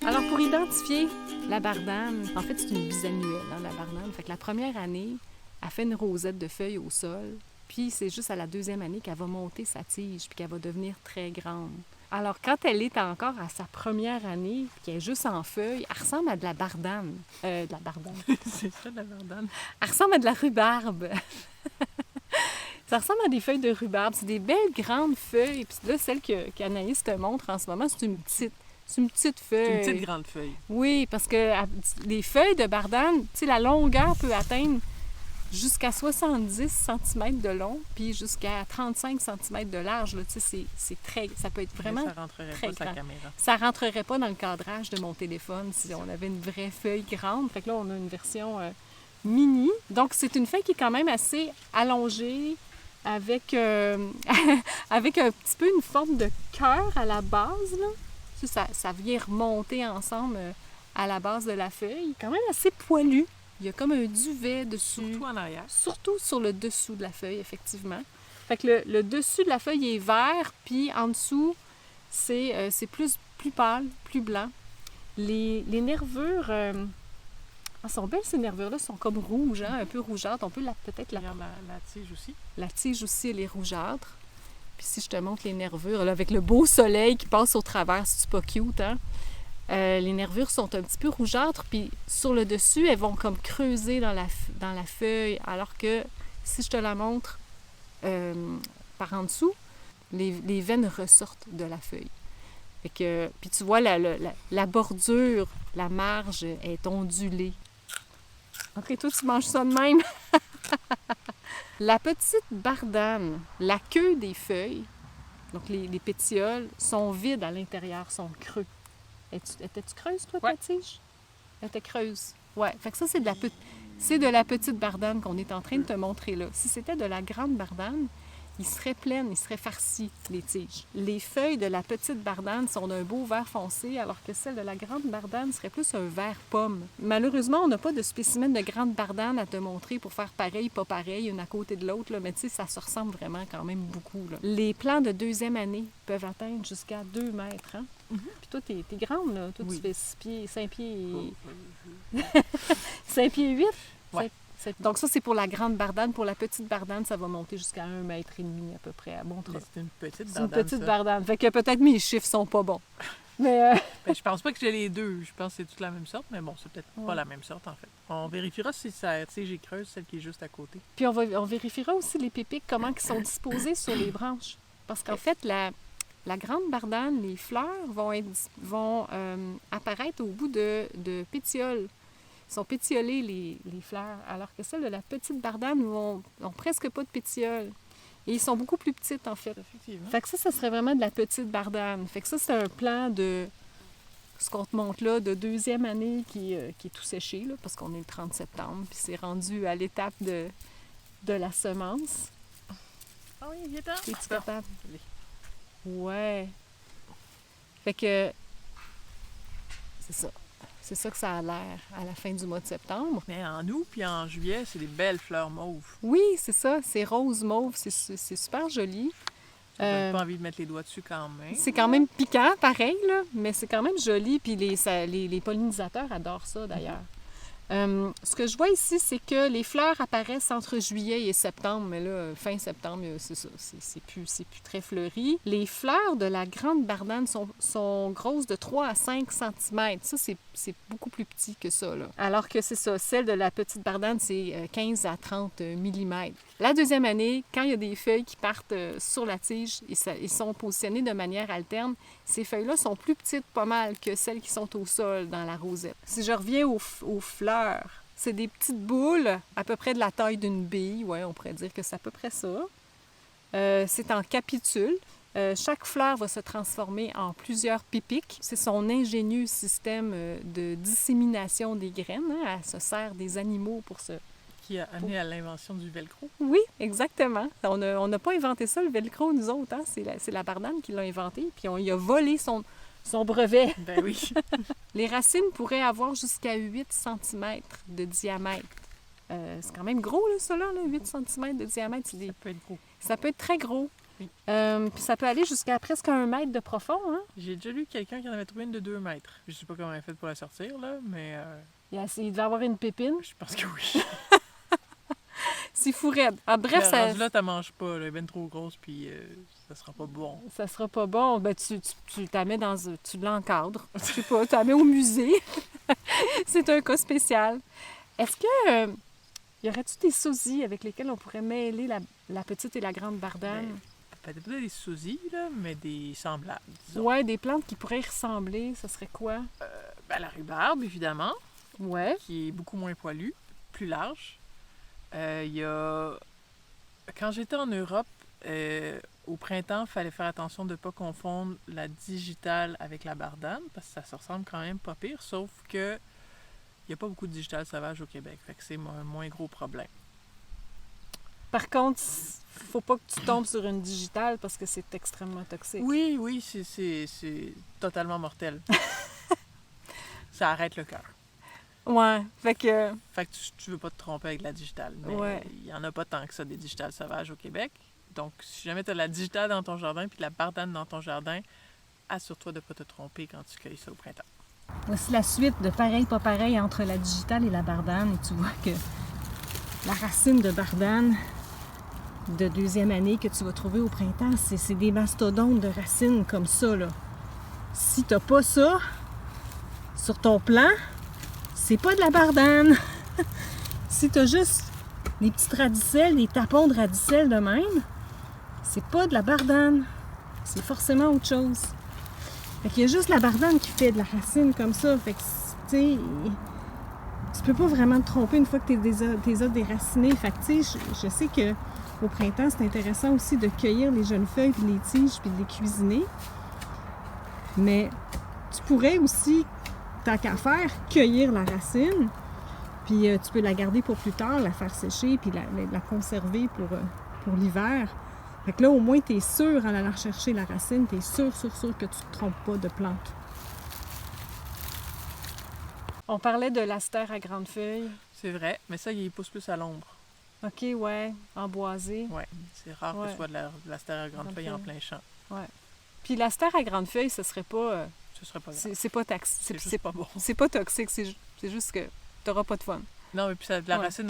Alors, pour identifier la bardane, en fait, c'est une bisannuelle, la bardane. Fait que la première année, elle fait une rosette de feuilles au sol, puis c'est juste à la deuxième année qu'elle va monter sa tige, puis qu'elle va devenir très grande. Alors, quand elle est encore à sa première année, puis qu'elle est juste en feuilles, elle ressemble à de la bardane. De la bardane. C'est ça, de la bardane. Elle ressemble à de la rhubarbe. Ça ressemble à des feuilles de rhubarbe. C'est des belles grandes feuilles. Puis là, celle qu'Anaïs te montre en ce moment, c'est une petite feuille. C'est une petite grande feuille. Oui, parce que les feuilles de bardane, tu sais, la longueur peut atteindre jusqu'à 70 cm de long, puis jusqu'à 35 cm de large. Là, tu sais, c'est très... Ça peut être vraiment ça rentrerait très pas grand. sa caméra. Ça rentrerait pas dans le cadrage de mon téléphone si on avait une vraie feuille grande. Fait que là, on a une version mini. Donc, c'est une feuille qui est quand même assez allongée, avec, avec un petit peu une forme de cœur à la base, là. Ça vient remonter ensemble à la base de la feuille. Quand même assez poilu. Il y a comme un duvet dessus. Surtout en arrière. Surtout sur le dessous de la feuille, effectivement. Fait que le dessus de la feuille est vert, puis en dessous, c'est plus pâle, plus blanc. Les nervures... sont belles, ces nervures-là. Elles sont comme rouges, un peu rougeâtres. On peut peut-être la... Regarde la tige aussi. La tige aussi, elle est rougeâtre. Puis si je te montre les nervures, là, avec le beau soleil qui passe au travers, c'est pas cute, hein? Les nervures sont un petit peu rougeâtres, puis sur le dessus, elles vont comme creuser dans la feuille, alors que si je te la montre par en dessous, les veines ressortent de la feuille. Fait que, puis tu vois, la bordure, la marge est ondulée. OK, toi, tu manges ça de même. La petite bardane, la queue des feuilles, donc les pétioles, sont vides à l'intérieur, sont creux. Étais-tu creuse, toi, ta tige? Elle était creuse. Ouais. Fait que ça, c'est de la petite bardane qu'on est en train de te montrer là. Si c'était de la grande bardane, il serait pleine, il serait farci, les tiges. Les feuilles de la petite bardane sont d'un beau vert foncé, alors que celles de la grande bardane seraient plus un vert pomme. Malheureusement, on n'a pas de spécimen de grande bardane à te montrer pour faire pareil, pas pareil, une à côté de l'autre, là, mais tu sais, ça se ressemble vraiment quand même beaucoup, là. Les plants de deuxième année peuvent atteindre jusqu'à 2 mètres, hein? Puis toi, t'es grande, là. Toi, tu fais 6 pieds, 5 pieds... 5 pieds 8? Ouais. Donc ça, c'est pour la grande bardane. Pour la petite bardane, ça va monter jusqu'à 1,5 mètre à peu près à Montreux. C'est une petite C'est bardane, une petite bardane. Fait que peut-être mes chiffres sont pas bons. Mais Ben, je pense pas que j'ai les deux. Je pense que c'est toute la même sorte, mais bon, c'est peut-être pas la même sorte, en fait. On vérifiera si ça tige et creuse, celle qui est juste à côté. Puis on vérifiera aussi les pépiques, comment ils sont disposés sur les branches. Parce qu'en fait, la grande bardane, les fleurs vont apparaître au bout de pétioles. Ils sont pétiolés, les fleurs, alors que celles de la petite bardane n'ont presque pas de pétioles. Et ils sont beaucoup plus petites, en fait. Effectivement. Fait que ça serait vraiment de la petite bardane. Fait que ça, c'est un plan de ce qu'on te montre là, de deuxième année qui est tout séché, là, parce qu'on est le 30 septembre, puis c'est rendu à l'étape de la semence. Ah oui, il est temps. Es-tu capable? Ouais. Fait que c'est ça. C'est ça que ça a l'air à la fin du mois de septembre. Mais en août puis en juillet, c'est des belles fleurs mauves. Oui, c'est ça. C'est rose mauve. C'est super joli. J'ai pas envie de mettre les doigts dessus quand même. C'est quand même piquant, pareil, là, mais c'est quand même joli. Puis les pollinisateurs adorent ça, d'ailleurs. Ce que je vois ici, c'est que les fleurs apparaissent entre juillet et septembre, mais là, fin septembre, c'est ça, c'est plus très fleuri. Les fleurs de la grande bardane sont grosses de 3 à 5 cm. Ça, c'est beaucoup plus petit que ça, là. Alors que c'est ça, celle de la petite bardane, c'est 15 à 30 mm. La deuxième année, quand il y a des feuilles qui partent sur la tige, ils sont positionnés de manière alterne, ces feuilles-là sont plus petites pas mal que celles qui sont au sol dans la rosette. Si je reviens aux fleurs, c'est des petites boules à peu près de la taille d'une bille. Oui, on pourrait dire que c'est à peu près ça. C'est en capitule. Chaque fleur va se transformer en plusieurs pépiques. C'est son ingénieux système de dissémination des graines. Hein. Elle se sert des animaux pour se... Qui a amené à l'invention du velcro. Oui, exactement. On n'a pas inventé ça, le velcro, nous autres. Hein? C'est la bardane qui l'a inventé. Puis on y a volé son brevet. Ben oui. Les racines pourraient avoir jusqu'à 8 cm de diamètre. C'est quand même gros, là, ça, là, 8 cm de diamètre. Ça peut être gros. Ça peut être très gros. Oui. Puis ça peut aller jusqu'à presque 1 mètre de profond, hein? J'ai déjà lu quelqu'un qui en avait trouvé une de 2 mètres. Je sais pas comment elle a fait pour la sortir, là, mais Il devait avoir une pépine. je pense que oui. C'est fou raide. Ah, bref, Mais ça... rendu là, t'en manges pas, là, elle est bien trop grosse, puis ça sera pas bon. Ça sera pas bon. Ben, tu la mets dans... Tu l'encadres. Je sais pas, tu la mets au musée. C'est un cas spécial. Est-ce que... y aurait-tu des sosies avec lesquels on pourrait mêler la petite et la grande bardane? Peut-être pas des sosies, là, mais des semblables, disons. Ouais, des plantes qui pourraient y ressembler, ça serait quoi? La rhubarbe, évidemment, Ouais. qui est beaucoup moins poilue, plus large. Il y a... Quand j'étais en Europe, au printemps, il fallait faire attention de ne pas confondre la digitale avec la bardane, parce que ça se ressemble quand même pas pire, sauf que il n'y a pas beaucoup de digitales sauvages au Québec, fait que c'est un moins gros problème. Par contre, faut pas que tu tombes sur une digitale parce que c'est extrêmement toxique. Oui, c'est totalement mortel. Ça arrête le cœur. Ouais, fait que Tu veux pas te tromper avec la digitale, mais Ouais. il y en a pas tant que ça des digitales sauvages au Québec. Donc, si jamais tu as la digitale dans ton jardin puis la bardane dans ton jardin, assure-toi de ne pas te tromper quand tu cueilles ça au printemps. voici la suite de pareil, pas pareil entre la digitale et la bardane. Et tu vois que la racine de bardane de 2e année que tu vas trouver au printemps, c'est des mastodontes de racines comme ça, là. Si t'as pas ça sur ton plan, c'est pas de la bardane. Si t'as juste des petites radicelles, des tapons de radicelles de même, c'est pas de la bardane. C'est forcément autre chose. Fait qu'il y a juste la bardane qui fait de la racine comme ça. Fait que, tu sais, tu peux pas vraiment te tromper une fois que t'es as déraciné. Fait que, tu sais, je sais que au printemps, c'est intéressant aussi de cueillir les jeunes feuilles, puis les tiges, puis de les cuisiner. Mais tu pourrais aussi, tant qu'à faire, cueillir la racine, puis tu peux la garder pour plus tard, la faire sécher, puis la conserver pour l'hiver. Fait que là, au moins, tu es sûr en allant chercher la racine, tu es sûr que tu ne te trompes pas de plante. On parlait de l'astère à grandes feuilles. C'est vrai, mais ça, il pousse plus à l'ombre. OK, ouais, emboisé. Oui, c'est rare que Ouais. ce soit de l'astère à grande feuille en plein champ. Ouais. Puis l'astère à grande feuille, ce serait pas... Ce serait pas grave. c'est pas C'est pas bon. C'est pas toxique, c'est juste que t'auras pas de fun. Non, mais puis la racine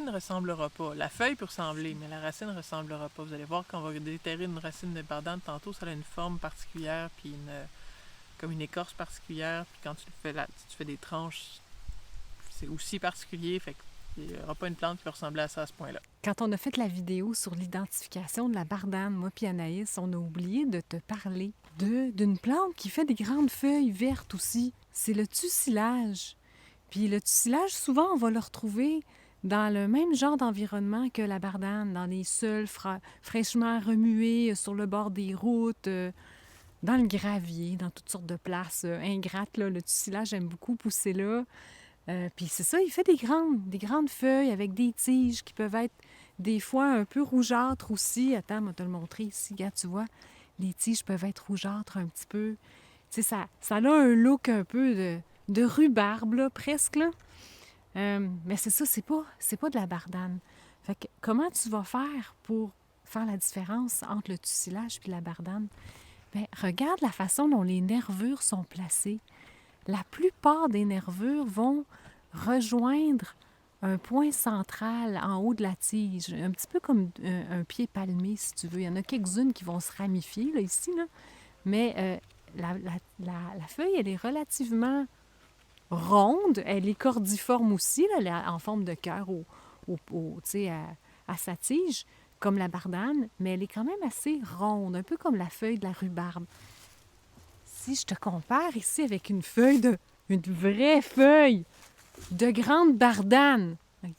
ne ressemblera pas. La feuille peut ressembler, mais la racine ne ressemblera pas. Vous allez voir quand on va déterrer une racine de bardane tantôt, ça a une forme particulière, puis comme une écorce particulière. Puis quand tu fais des tranches, c'est aussi particulier. Fait qu'il n'y aura pas une plante qui va ressembler à ça à ce point-là. Quand on a fait la vidéo sur l'identification de la bardane, moi puis Anaïs, on a oublié de te parler d'une plante qui fait des grandes feuilles vertes aussi. C'est le tussilage. Puis le tussilage, souvent, on va le retrouver dans le même genre d'environnement que la bardane, dans des sols fraîchement remués, sur le bord des routes, dans le gravier, dans toutes sortes de places ingrates. Là. Le tussilage aime beaucoup pousser là. Puis c'est ça, il fait des grandes feuilles avec des tiges qui peuvent être des fois un peu rougeâtres aussi. Attends, je vais te le montrer ici. Regarde, tu vois, les tiges peuvent être rougeâtres un petit peu. Tu sais, ça a un look un peu de rhubarbe, là, presque, là. Mais c'est ça, c'est pas de la bardane. Fait que comment tu vas faire pour faire la différence entre le tussilage et la bardane? Bien, regarde la façon dont les nervures sont placées. La plupart des nervures vont rejoindre un point central en haut de la tige, un petit peu comme un pied palmé, si tu veux. Il y en a quelques-unes qui vont se ramifier, là, ici, là. Mais la feuille, elle est relativement ronde. Elle est cordiforme aussi, là, elle est en forme de cœur à sa tige, comme la bardane, mais elle est quand même assez ronde, un peu comme la feuille de la rhubarbe. Si je te compare ici avec une vraie feuille de grande bardane,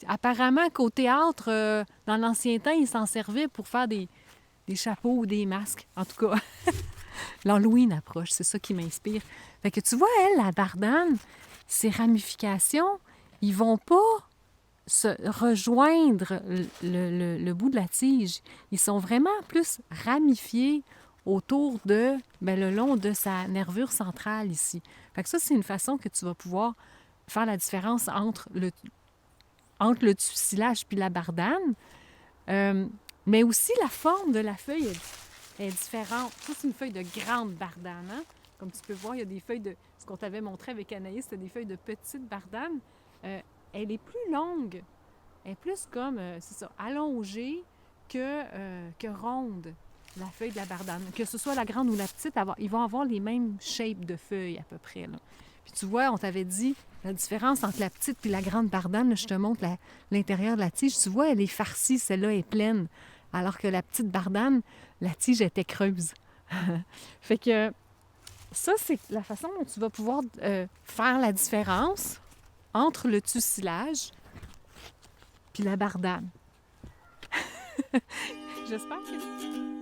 apparemment qu'au théâtre, dans l'ancien temps, ils s'en servaient pour faire des chapeaux ou des masques. En tout cas, l'Halloween approche, c'est ça qui m'inspire. Fait que tu vois, elle, la bardane, ses ramifications, ils vont pas se rejoindre le bout de la tige. Ils sont vraiment plus ramifiés autour le long de sa nervure centrale ici. Fait que ça, c'est une façon que tu vas pouvoir faire la différence entre le tussilage puis la bardane. Mais aussi, la forme de la feuille est différente. Ça, c'est une feuille de grande bardane. Hein? Comme tu peux voir, il y a des feuilles de... Ce qu'on t'avait montré avec Anaïs, c'était des feuilles de petites bardanes. Elle est plus longue. Elle est plus comme, c'est ça, allongée que ronde, la feuille de la bardane. Que ce soit la grande ou la petite, ils vont avoir les mêmes shapes de feuilles à peu près. Là. Puis tu vois, on t'avait dit la différence entre la petite et la grande bardane. Là, je te montre l'intérieur de la tige. Tu vois, elle est farcie, celle-là est pleine. Alors que la petite bardane, la tige était creuse. Fait que ça, c'est la façon dont tu vas pouvoir faire la différence entre le tussilage puis la bardane. J'espère que...